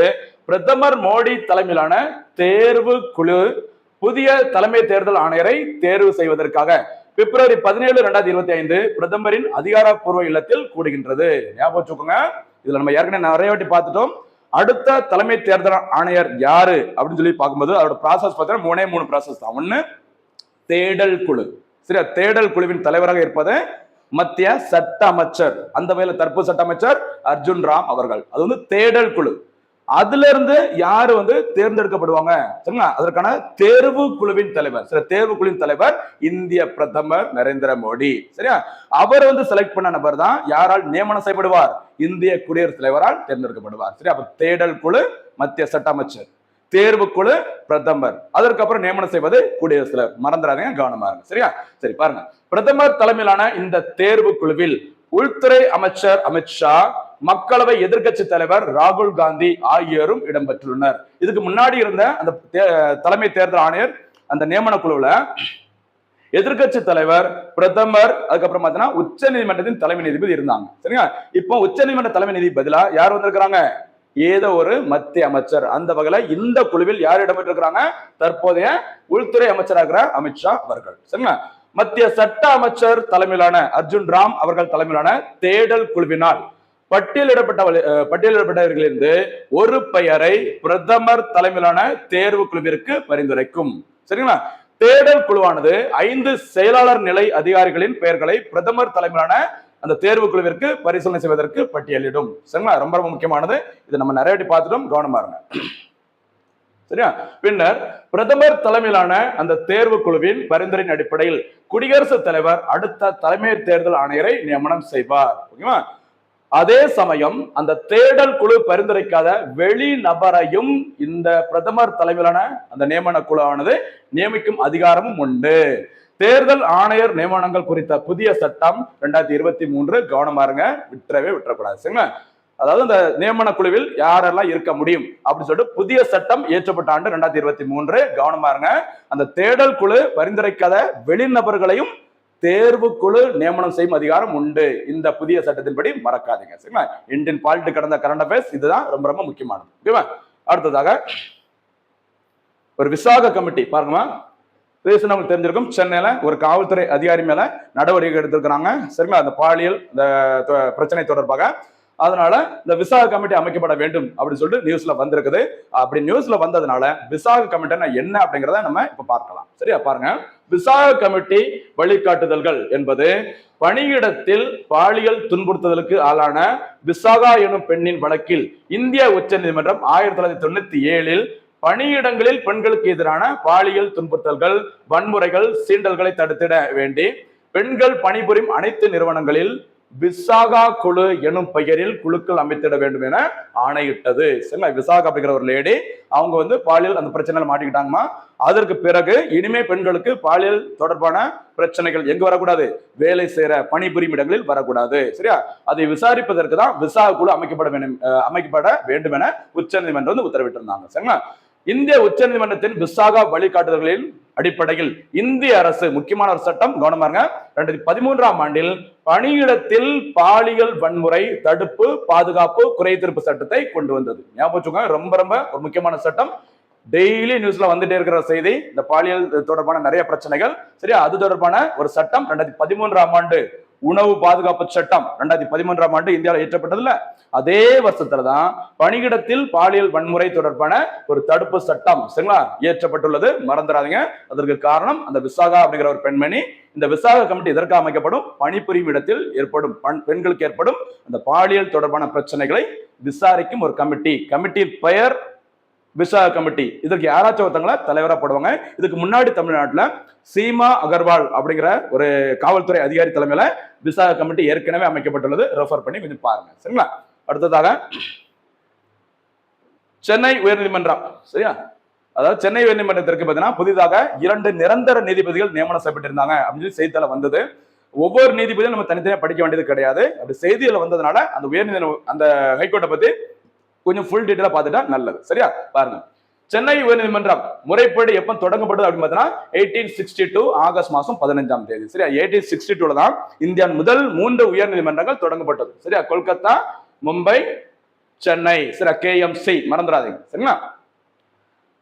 பிரதமர் மோடி தலைமையிலான தேர்வு குழு புதிய தலைமை தேர்தல் ஆணையரை தேர்வு செய்வதற்காக பிப்ரவரி 17, 2025 பிரதமரின் அதிகாரப்பூர்வ இல்லத்தில் கூடுகின்றது. ஞாபகம் வச்சுக்கோங்க, இதுல நம்ம ஏற்கனவே நிறைய வாட்டி பார்த்துட்டோம். அடுத்த தலைமை தேர்தல் ஆணையர் யாரு அப்படின்னு சொல்லி பார்க்கும்போது அதோட ப்ராசஸ் பார்த்தீங்கன்னா 3 ப்ராசஸ் தான். ஒண்ணு தேடல் குழு. சரியா? தேடல் குழுவின் தலைவராக இருப்பது மத்திய சட்ட அமைச்சர், அந்த வகையில தற்போது சட்ட அமைச்சர் அர்ஜுன் ராம் அவர்கள். அது வந்து தேடல் குழு. அதுல இருந்து யாரு வந்து தேர்ந்தெடுக்கப்படுவாங்க சரிங்களா? அதற்கான தேர்வு குழுவின் தலைவர், சில தேர்வு குழுவின் தலைவர் இந்திய பிரதமர் நரேந்திர மோடி. சரியா? அவர் வந்து செலக்ட் பண்ண நபர் தான் யாரால் நியமனம் செய்யப்படுவார்? இந்திய குடியரசுத் தலைவரால் தேர்ந்தெடுக்கப்படுவார். சரி, அப்ப தேடல் குழு மத்திய சட்ட அமைச்சர், தேர்வு குழு பிரதமர், அதற்கப்புறம் நியமனம் செய்வது குடியரசுத் தலைவர். மறந்துடாதீங்க, கவனமா இருங்க. சரியா? சரி, பாருங்க. பிரதமர் தலைமையிலான இந்த தேர்வு குழுவில் உள்துறை அமைச்சர் அமித்ஷா, மக்களவை எதிர்க்கட்சி தலைவர் ராகுல் காந்தி ஆகியோரும் இடம்பெற்றுள்ளனர். இதுக்கு முன்னாடி இருந்த அந்த தலைமை தேர்தல் ஆணையர் அந்த நியமன குழுவுல எதிர்கட்சி தலைவர், பிரதமர், அதுக்கப்புறம் பாத்தீங்கன்னா உச்ச நீதிமன்றத்தின் தலைமை நீதிபதி இருந்தாங்க. சரிங்களா? இப்போ உச்ச நீதிமன்ற தலைமை நீதிபதி பதிலா யார் வந்திருக்கிறாங்க? ஏதோ ஒரு மத்திய அமைச்சர். அந்த வகையில இந்த குழுவில் யார் இடம்பெற்றிருக்கிறாங்க? தற்போதைய உள்துறை அமைச்சராக அமித்ஷா அவர்கள். சரிங்களா? மத்திய சட்ட அமைச்சர் தலைமையிலான அர்ஜுன் ராம் அவர்கள் தலைமையிலான தேடல் குழுவினால் பட்டியலிடப்பட்டவர்களிலிருந்து ஒரு பெயரை பிரதமர் தலைமையிலான தேர்வு குழுவிற்கு பரிந்துரைக்கும். சரிங்களா? தேடல் குழுவானது 5 செயலாளர் நிலை அதிகாரிகளின் பெயர்களை பிரதமர் தலைமையிலான அந்த தேர்வு குழுவிற்கு பரிசீலனை செய்வதற்கு பட்டியலிடும். சரிங்களா? ரொம்ப ரொம்ப முக்கியமானது. இதை நம்ம நிறைய பார்த்துட்டோம், கவனமா இருங்க. சரியா? பின்னர் பிரதமர் தலைமையிலான அந்த தேர்வு குழுவின் பரிந்துரையின் அடிப்படையில் குடியரசுத் தலைவர் அடுத்த தலைமை தேர்தல் ஆணையரை நியமனம் செய்வார். ஓகேவா? அதே சமயம் அந்த தேடல் குழு பரிந்துரைக்காத வெளி நபரையும் இந்த பிரதமர் தலைமையிலான அந்த நியமன குழுவானது நியமிக்கும் அதிகாரமும் உண்டு. தேர்தல் ஆணையர் நியமனங்கள் குறித்த புதிய சட்டம் 2023 கவனமா இருங்க, விட்டுறக்கூடாது. சரிங்களா? அதாவது அந்த நியமன குழுவில் யாரெல்லாம் இருக்க முடியும் அப்படின்னு சொல்லிட்டு புதிய சட்டம் இயற்றப்பட்ட ஆண்டு 2023. கவனமா இருங்க. அந்த தேடல் குழு பரிந்துரைக்காத வெளிநபர்களையும் தேர்வு குழு நியமனம் செய்யும் அதிகாரம் உண்டு. இந்த புதிய சட்டத்தின்படி மறக்காதீங்க. சரிங்களா? இந்தியன் பாலிட்டி கடந்த கரண்ட் அஃபேர்ஸ் இதுதான் ரொம்ப ரொம்ப முக்கியமானது. ஓகேவா? அடுத்ததாக ஒரு விசாக கமிட்டி பாருங்க. நமக்கு தெரிஞ்சிருக்கும், சென்னையில ஒரு காவல்துறை அதிகாரி மேல நடவடிக்கை எடுத்திருக்கிறாங்க. சரிங்களா? அந்த பாலியல் இந்த பிரச்சனை தொடர்பாக. அதனால இந்த விசாக கமிட்டி அமைக்கப்பட வேண்டும் அப்படின்னு சொல்லிட்டு நியூஸ்ல வந்திருக்குது. அப்படி நியூஸ்ல வந்ததுனால விசாக கமிட்டினா என்ன அப்படிங்கிறத நம்ம இப்ப பார்க்கலாம். சரியா? பாருங்க. விசாக கமிட்டி வழிகாட்டுதல்கள் என்பது பணியிடத்தில் பாலியல் துன்புறுத்துதலுக்கு ஆளான விசாகா எனும் பெண்ணின் வழக்கில் இந்திய உச்ச நீதிமன்றம் 1997 பணியிடங்களில் பெண்களுக்கு எதிரான பாலியல் துன்புறுத்தல்கள், வன்முறைகள், சீண்டல்களை தடுத்திட வேண்டி பெண்கள் பணிபுரியும் அனைத்து நிறுவனங்களில் விசாகா குழு எனும் பெயரில் குழுக்கள் அமைத்திட வேண்டும் என ஆணையிட்டது. சரிங்களா? விசாகா அப்படிங்கிற ஒரு லேடி, அவங்க வந்து பாலியல் அந்த பிரச்சனையில மாட்டிக்கிட்டாங்கம்மா. அதற்கு பிறகு இனிமே பெண்களுக்கு பாலியல் தொடர்பான பிரச்சனைகள் எங்க வரக்கூடாது? வேலை செய்யற பணிபுரியும் இடங்களில் வரக்கூடாது. சரியா? அதை விசாரிப்பதற்கு தான் விசாகா குழு அமைக்கப்பட வேண்டும் என உச்ச நீதிமன்றம் வந்து உத்தரவிட்டிருந்தாங்க. சரிங்களா? இந்திய உச்ச நீதிமன்றத்தின் விசாகா வழிகாட்டுதல்களின் அடிப்படையில் இந்திய அரசு முக்கியமான ஒரு சட்டம், கவனமா இருங்க, 2013ஆம் ஆண்டில் பணியிடத்தில் பாலியல் வன்முறை தடுப்பு பாதுகாப்பு குறைதீர்ப்பு சட்டத்தை கொண்டு வந்தது. ஞாபகம் வச்சுக்கோங்க, ரொம்ப ரொம்ப ஒரு முக்கியமான சட்டம். டெய்லி நியூஸ்ல வந்துட்டே இருக்கிற செய்தி, இந்த பாலியல் தொடர்பான நிறைய பிரச்சனைகள். சரியா? அது தொடர்பான ஒரு சட்டம் 2013ஆம் ஆண்டு உணவு பாதுகாப்பு சட்டம் 2013ஆம் ஆண்டு இந்தியாவில் இயற்றப்பட்டதுல அதே வருஷத்துலதான் பணியிடத்தில் பாலியல் வன்முறை தொடர்பான ஒரு தடுப்பு சட்டம் சரிங்களா இயற்றப்பட்டுள்ளது. மறந்துடாதீங்க. அதற்கு காரணம் அந்த விசாகா அப்படிங்கிற ஒரு பெண்மணி. இந்த விசாகா கமிட்டி எதற்காக அமைக்கப்படும்? பணிபுரியும் இடத்தில் ஏற்படும் பெண்களுக்கு ஏற்படும் அந்த பாலியல் தொடர்பான பிரச்சனைகளை விசாரிக்கும் ஒரு கமிட்டி. கமிட்டியின் பெயர் விசாகா கமிட்டி. இதற்கு யாராச்சும் ஒருத்தவங்களை தலைவரா போடுவாங்க. இதுக்கு முன்னாடி தமிழ்நாட்டுல சீமா அகர்வால் அப்படிங்கிற ஒரு காவல்துறை அதிகாரி தலைமையில விசாகா கமிட்டி ஏற்கனவே அமைக்கப்பட்டுள்ளது. ரெஃபர் பண்ணி கொஞ்சம் பாருங்க. சரிங்களா? அடுத்ததாக சென்னை உயர்நீதிமன்றம். சரியா? அதாவது சென்னை உயர்நீதிமன்றத்திற்கு பார்த்தீங்கன்னா புதிதாக 2 நிரந்தர நீதிபதிகள் நியமனம் செய்யப்பட்டிருந்தாங்க அப்படின்னு சொல்லி செய்தியில வந்தது. ஒவ்வொரு நீதிபதியும் நம்ம தனித்தனியா படிக்க வேண்டியது கிடையாது. அப்படி செய்தியில வந்ததுனால அந்த உயர்நீதிமன்றம் அந்த ஹைகோர்ட்டை பத்தி கொஞ்சம் ஃபுல் டீட்டெயிலா பார்த்துட்டா நல்லது. சரியா? பாருங்க. சென்னை உயர்நீதிமன்றம் முறைப்படி எப்ப தொடங்கப்பட்டது அப்படின்னு பார்த்தீங்கன்னா 1862 ஆகஸ்ட் மாசம் 15ஆம் தேதி. சரியா? 1862 தான் இந்தியாவின் முதல் 3 உயர்நீதிமன்றங்கள் தொடங்கப்பட்டது. சரியா? கொல்கத்தா, மும்பை, சென்னை. சரியா? KMC மறந்துடாதீங்க. சரிங்களா?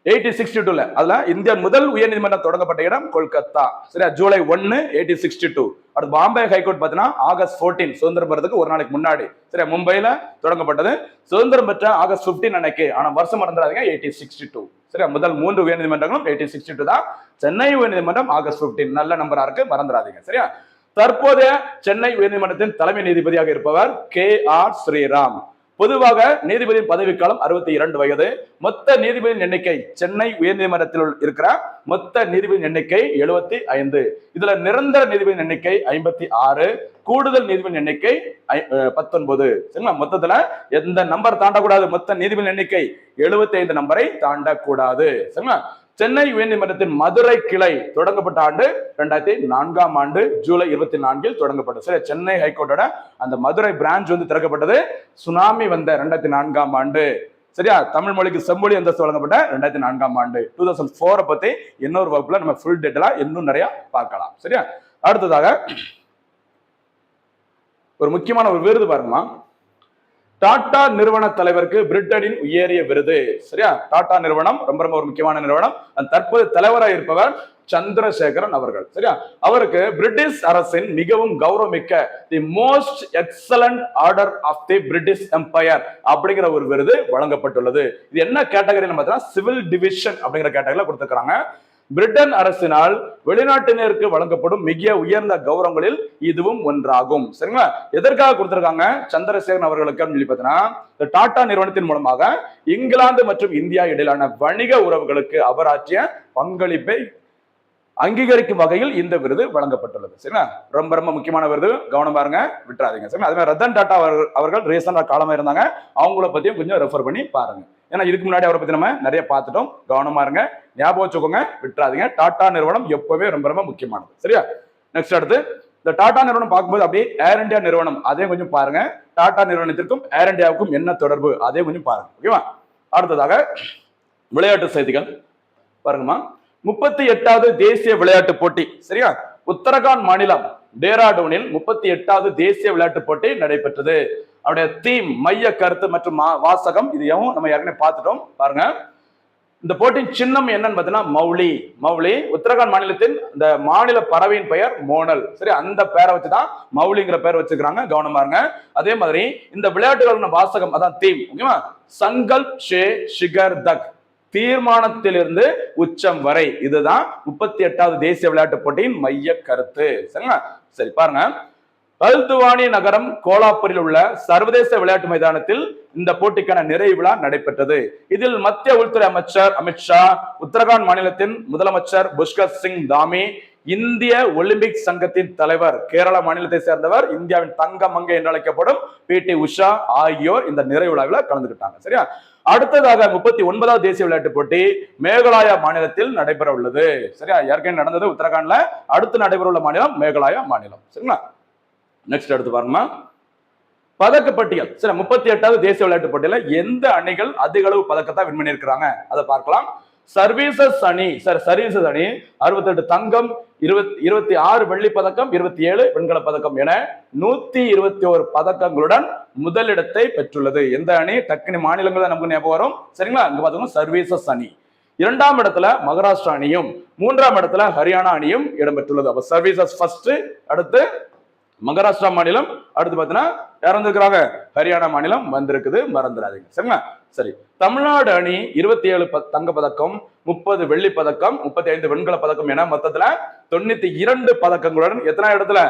1862 அதுல இந்தியா முதல் உயர்நீதிமன்றம் தொடங்கப்பட்ட இடம் கொல்கத்தா. சரியா? ஜூலை 1 1862. அடுத்து பாம்பே ஹைகோர்ட் பாத்தீங்கன்னா ஆகஸ்ட் 14 சுதந்திரம் பெறதுக்கு ஒரு நாளைக்கு முன்னாடி. சரியா? மும்பைல தொடங்கப்பட்டது. சுதந்திரம் பெற்ற ஆகஸ்ட் 15 அன்னைக்கு. ஆனா வருஷம் மறந்துடாதீங்க 1862. சரியா? முதல் 3 உயர்நீதிமன்றங்களும் 1862 தான். சென்னை உயர்நீதிமன்றம் ஆகஸ்ட் 15. நல்ல நம்பரா இருக்கு, மறந்துடாதீங்க. சரியா? தற்போதைய சென்னை உயர்நீதிமன்றத்தின் தலைமை நீதிபதியாக இருப்பவர் KR ஸ்ரீராம். பொதுவாக நீதிபதியின் பதவிக்காலம் 62 வயது. மொத்த நீதிபதியின் எண்ணிக்கை சென்னை உயர்நீதிமன்றத்தில் இருக்கிற மொத்த நீதிபதியின் எண்ணிக்கை 75. இதுல நிரந்தர நீதிபதியின் எண்ணிக்கை 56, கூடுதல் நீதிபதியின் எண்ணிக்கை 19. சரிங்களா? மொத்தத்துல எந்த நம்பர் தாண்டக்கூடாது, மொத்த நீதிபதியின் எண்ணிக்கை 75 நம்பரை தாண்டக்கூடாது. சரிங்களா? சென்னை உயர்நீதிமன்றத்தின் மதுரை கிளை தொடங்கப்பட்ட ஆண்டு 2004ஆம் ஆண்டு ஜூலை 24 தொடங்கப்பட்டது. சரி, சென்னை ஹைகோர்ட்டோட அந்த மதுரை பிரான்ச் திறக்கப்பட்டது சுனாமி வந்த 2004ஆம் ஆண்டு. சரியா? தமிழ் மொழிக்கு செம்மொழி அந்தஸ்து வழங்கப்பட்ட 2004ஆம் ஆண்டு. 2004 பத்தி இன்னொரு வகுப்புல நம்ம ஃபுல் டீட்டெயிலா இன்னும் நிறைய பார்க்கலாம். சரியா? அடுத்ததாக ஒரு முக்கியமான ஒரு விருது பாருங்கம்மா. டாடா நிறுவன தலைவருக்கு பிரிட்டனின் உயரிய விருது. சரியா? டாடா நிறுவனம் ரொம்ப ரொம்ப ஒரு முக்கியமான நிறுவனம். தற்போது தலைவராக இருப்பவர் சந்திரசேகரன் அவர்கள். சரியா? அவருக்கு பிரிட்டிஷ் அரசின் மிகவும் கௌரவமிக்க the most excellent order of the British empire அப்படிங்கிற ஒரு விருது வழங்கப்பட்டுள்ளது. இது என்ன கேட்டகரின்னு பார்த்தீங்கன்னா சிவில் டிவிஷன் அப்படிங்கிற கேட்டகரியில கொடுத்துருக்காங்க. பிரிட்டன் அரசினால் வெளிநாட்டினருக்கு வழங்கப்படும் மிக உயர்ந்த கௌரவங்களில் இதுவும் ஒன்றாகும். சரிங்களா? எதற்காக கொடுத்திருக்காங்க சந்திரசேகரன் அவர்களுக்கு சொல்லி பார்த்தீங்கன்னா, டாடா நிறுவனத்தின் மூலமாக இங்கிலாந்து மற்றும் இந்தியா இடையிலான வணிக உறவுகளுக்கு அவர் ஆற்றிய பங்களிப்பை அங்கீகரிக்கும் வகையில் இந்த விருது வழங்கப்பட்டுள்ளது. சரிங்களா? ரொம்ப ரொம்ப முக்கியமான விருது, கவனம் பாருங்க, விட்டுறாதீங்க. சரிங்களா? அதே மாதிரி ரத்தன் டாடா அவர்கள் ரீசெண்டா காலமா இருந்தாங்க, அவங்கள பத்தியும் கொஞ்சம் ரெஃபர் பண்ணி பாருங்க. ஏன்னா இதுக்கு முன்னாடி அவரை பத்தி நம்ம நிறைய பார்த்துட்டோம். கவனமா இருங்க, ஞாபகம் வச்சுக்கோங்க, விட்டுறாதீங்க. டாடா நிறுவனம் எப்பவுமே ரொம்ப ரொம்ப முக்கியமானது. சரியா? நெக்ஸ்ட் அடுத்து இந்த டாடா நிறுவனம் பார்க்கும்போது அப்படியே ஏர் இந்தியா நிறுவனம் அதையும் கொஞ்சம் பாருங்க. டாடா நிறுவனத்திற்கும் ஏர் இந்தியாவுக்கும் என்ன தொடர்பு அதையும் கொஞ்சம் பாருங்க. ஓகேவா? அடுத்ததாக விளையாட்டு செய்திகள் பாருங்கம்மா. 38வது தேசிய விளையாட்டு போட்டி. சரியா? உத்தரகாண்ட் மாநிலம் டேராடூனில் 38வது தேசிய விளையாட்டு போட்டி நடைபெற்றது. அவருடைய தீம், மைய கருத்து மற்றும் வாசகம் இதையும் நம்ம ஏற்கனவே பார்த்துட்டோம். பாருங்க, இந்த போட்டியின் சின்னம் என்னன்னு பார்த்தீங்கன்னா மௌலி. மௌலி உத்தரகாண்ட் மாநிலத்தின் இந்த மாநில பறவையின் பெயர் மோனல். சரி, அந்த பேரை வச்சுதான் மௌலிங்கிற பேர் வச்சுக்கிறாங்க. கவனமா இருங்க. அதே மாதிரி இந்த விளையாட்டுகள் வாசகம் அதான் தீம். ஓகேவா? சங்கல்ப் ஷே ஷிகர் தக், தீர்மானத்திலிருந்து உச்சம் வரை. இதுதான் 38வது தேசிய விளையாட்டு போட்டியின் மைய கருத்து. சரிங்களா? சரி, பாருங்க. ஹல்துவானி நகரம் கோலாப்பூரில் உள்ள சர்வதேச விளையாட்டு மைதானத்தில் இந்த போட்டிக்கான நிறைவு விழா நடைபெற்றது. இதில் மத்திய உள்துறை அமைச்சர் அமித்ஷா, உத்தரகாண்ட் மாநிலத்தின் முதலமைச்சர் புஷ்கர் சிங் தாமி, இந்திய ஒலிம்பிக் சங்கத்தின் தலைவர், கேரள மாநிலத்தை சேர்ந்தவர், இந்தியாவின் தங்க மங்கை என்று அழைக்கப்படும் PT உஷா ஆகியோர் இந்த நிறைவு விழாவில் கலந்துக்கிட்டாங்க. சரியா? அடுத்ததாக 39வது தேசிய விளையாட்டு போட்டி மேகாலயா மாநிலத்தில் நடைபெற உள்ளது. சரியா? ஏற்கனவே நடந்தது உத்தரகாண்ட்ல, அடுத்து நடைபெற உள்ள மாநிலம் மேகாலயா மாநிலம். சரிங்களா? நெக்ஸ்ட் அடுத்து பாருங்க, பதக்க பட்டியல். சரி, 38வது தேசிய விளையாட்டு போட்டியில எந்த அணிகள் அதிக அளவு பதக்கத்தை வின் பண்ணி இருக்கிறாங்க அதை பார்க்கலாம். சர்வீசஸ் அணி, சார் சர்வீசஸ் அணி 68 தங்கம், 26 வெள்ளி பதக்கம், 27 வெண்கல பதக்கம் என 121 பதக்கங்களுடன் முதலிடத்தை பெற்றுள்ளது. எந்த அணி? டக்குனு மாநிலங்கள் தான் நமக்கு ஞாபகம் வரும். சரிங்களா? இங்க பாத்தீங்கன்னா சர்வீசஸ் அணி. 2ஆம் இடத்துல மகாராஷ்டிரா அணியும், 3ஆம் இடத்துல ஹரியானா அணியும் இடம்பெற்றுள்ளது. அப்ப சர்வீசஸ் ஃபர்ஸ்ட், அடுத்து மகாராஷ்டிரா மாநிலம், அடுத்து பாத்தீங்கன்னா யார் வந்திருக்கிறாங்க? ஹரியானா மாநிலம் வந்திருக்குது, மறந்துடாதீங்க. சரிங்களா? சரி, தமிழ்நாடு அணி 27 தங்க பதக்கம், 30 வெள்ளி பதக்கம், 35 வெண்கல பதக்கம் என மொத்தத்துல 92 பதக்கங்களுடன் எத்தனாவது இடத்துல?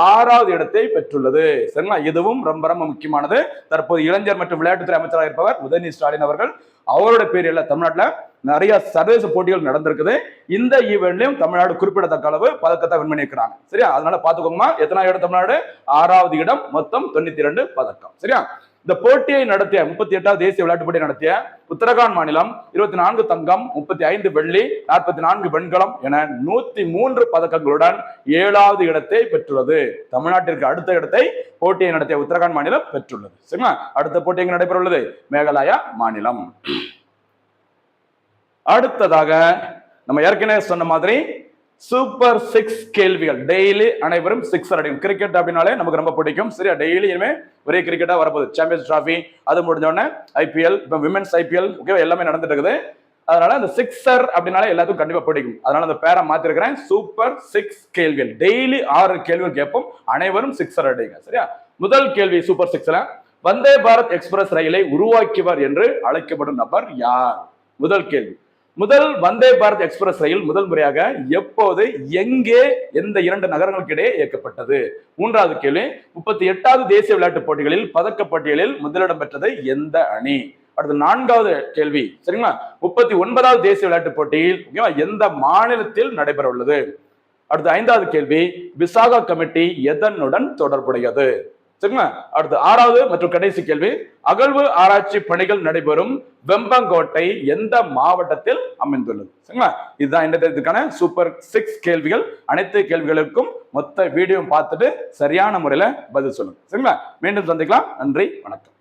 6வது இடத்தை பெற்றுள்ளது. சரிங்களா? இதுவும் ரொம்ப ரொம்ப முக்கியமானது. தற்போது இளைஞர் மற்றும் விளையாட்டுத்துறை அமைச்சராக இருப்பவர் உதயநிதி ஸ்டாலின் அவர்கள். அவரோட பேரில் தமிழ்நாட்டில் நிறைய சர்வதேச போட்டிகள் நடந்திருக்குது. இந்த ஈவெண்ட்லயும் தமிழ்நாடு குறிப்பிடத்தக்க அளவு பதக்கத்தை வின் பண்ணியிருக்கிறாங்க. சரியா? அதனால பாத்துக்கோங்க, எத்தனாவது இடம் தமிழ்நாடு? 6வது இடம், மொத்தம் 92 பதக்கம். சரியா? இந்த போட்டியை நடத்திய 38வது தேசிய விளையாட்டு போட்டியை நடத்திய உத்தரகாண்ட் மாநிலம் 24 தங்கம், 35 வெள்ளி, 44 வெண்கலம் என 103 பதக்கங்களுடன் 7வது இடத்தை பெற்றுள்ளது. தமிழ்நாட்டிற்கு அடுத்த இடத்தை போட்டியை நடத்திய உத்தரகாண்ட் மாநிலம் பெற்றுள்ளது. சரிங்களா? அடுத்த போட்டி எங்க நடைபெற உள்ளது? மேகாலயா மாநிலம். அடுத்ததாக நம்ம ஏற்கனவே சொன்ன மாதிரி சூப்பர் 6 கேள்விகள். டெய்லி அனைவரும் 6 அடிக்கும். கிரிக்கெட் அப்படின்னாலே நமக்கு ரொம்ப பிடிக்கும். சரியா? டெய்லி இனிமே ஒரே கிரிக்கெட்டா வரப்போகுது. சாம்பியன்ஸ் டிராஃபி அது முடிஞ்ச உடனே IPL, இப்போ விமென்ஸ் IPL, ஓகே, எல்லாமே நடந்துட்டு இருக்குது. அதனால அந்த 6 அப்படின்னாலே எல்லாத்துக்கும் கண்டிப்பா பிடிக்கும். அதனால அந்த பேரை மாத்திருக்கிறேன், சூப்பர் 6 கேள்விகள். டெய்லி 6 கேள்விகள் கேட்போம், அனைவரும் 6 அடிங்க. சரியா? முதல் கேள்வி சூப்பர் 6ல, வந்தே பாரத் எக்ஸ்பிரஸ் ரயிலை உருவாக்கியவர் என்று அழைக்கப்படும் நபர் யார்? முதல் கேள்வி. முதல் வந்தே பாரத் எக்ஸ்பிரஸ் ரயில் முதல் முறையாக எப்போது எங்கே எந்த 2 நகரங்களுக்கு இடையே இயக்கப்பட்டது? மூன்றாவது கேள்வி, 38வது தேசிய விளையாட்டுப் போட்டிகளில் பதக்கப்பட்டியலில் முதலிடம் பெற்றது எந்த அணி? அடுத்து 4வது கேள்வி, சரிங்களா, 39வது தேசிய விளையாட்டுப் போட்டியில் எந்த மாநிலத்தில் நடைபெற உள்ளது? அடுத்து 5வது கேள்வி, விசாகா கமிட்டி எதனுடன் தொடர்புடையது? சரிங்களா. அடுத்து 6வது மற்றும் கடைசி கேள்வி, அகழ்வு ஆராய்ச்சி பணிகள் நடைபெறும் வெம்பங்கோட்டை எந்த மாவட்டத்தில் அமைந்துள்ளது? சரிங்களா. இதுதான் இன்றைய சூப்பர் 6 கேள்விகள். அனைத்து கேள்விகளுக்கும் மொத்த வீடியோ பார்த்துட்டு சரியான முறையில பதில் சொல்லுங்க. சரிங்களா. மீண்டும் சந்திக்கலாம். நன்றி, வணக்கம்.